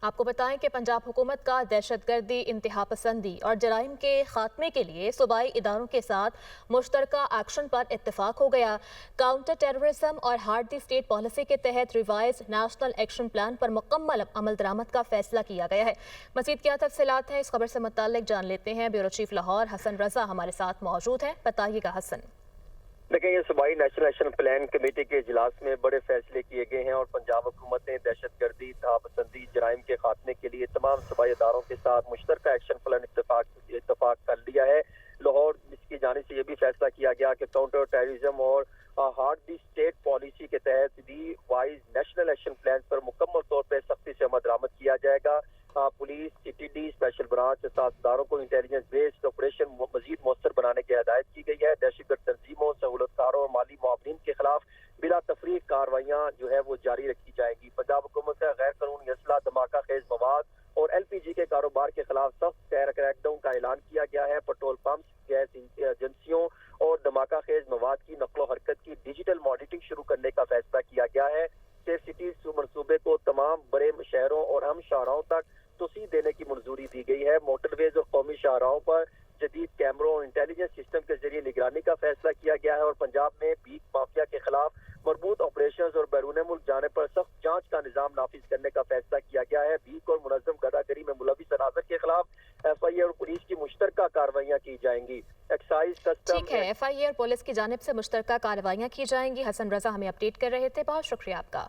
आपको बताएं कि पंजाब हुकूमत का दहशतगर्दी, इंतहा पसंदी और जराइम के खात्मे के लिए सूबाई इदारों के साथ मुश्तरका एक्शन पर इत्तेफाक हो गया। काउंटर टेररिज्म और हार्ड दी स्टेट पॉलिसी के तहत रिवाइज नेशनल एक्शन प्लान पर मुकम्मल अमल दरामद का फैसला किया गया है। मज़ीद क्या तफसीलात हैं, इस खबर से मुताल्लिक जान लेते हैं। ब्यूरो चीफ लाहौर हसन रजा हमारे साथ मौजूद हैं, बताइएगा हसन। देखिए, ये सूबाई नेशनल एक्शन प्लान कमेटी के इजलास में बड़े फैसले किए गए हैं और पंजाब हुकूमत ने दहशतगर्दी, इंतहापसंदी, जराइम के खात्मे के लिए तमाम सूबाई इदारों के साथ मुश्तरका एक्शन प्लान इत्तफाक कर लिया है। लाहौर इसकी जानिब से ये भी फैसला किया गया कि काउंटर टेररिज्म और हार्ड दी स्टेट पॉलिसी के तहत रिवाइज नेशनल एक्शन प्लान पर मुकम्मल तौर पर सख्ती से अमल दरामद किया जाएगा। पुलिस, CTD, स्पेशल ब्रांच साथदारों को इंटेलिजेंस बेस्ड ऑपरेशन मजीद मौसर बनाने की हिदायत की गई है। दहशतगर्द तंजीमों, सहूलतकारों और माली मुआवनीन के खिलाफ बिला तफरीक कार्रवाइयाँ जो है वो जारी रखी जाएंगी। पंजाब हुकूमत का गैर कानूनी असला, धमाका खेज मवाद और LPG के कारोबार के खिलाफ सख्त क्रैकडाउन का ऐलान किया गया है। पेट्रोल पंप, गैस एजेंसियों और धमाका खेज मवाद की नकलो हरकत की डिजिटल मॉनिटरिंग शुरू करने का फैसला किया गया है। सेफ सिटीज मनसूबे को तमाम बड़े शहरों और अहम शाहराहों तक तोसी देने की मंजूरी दी गई है। मोटरवेज और कौमी शाहराहों पर जदीद कैमरों और इंटेलिजेंस सिस्टम के जरिए निगरानी का फैसला किया गया है और पंजाब में भीख माफिया के खिलाफ मरबूत ऑपरेशन और बैरून मुल्क जाने पर सख्त जांच का निजाम नाफिज करने का फैसला किया गया है। भीख और मुनज़्ज़म गदागरी में मुलविस अनासर के खिलाफ FIA और पुलिस की मुश्तरका कार्रवाइयाँ की जाएंगी। Excise, custom. ठीक है, FIA और पुलिस की जानिब से मुश्तरका कार्रवाइयाँ की जाएंगी। हसन रजा हमें अपडेट कर रहे थे, बहुत शुक्रिया आपका।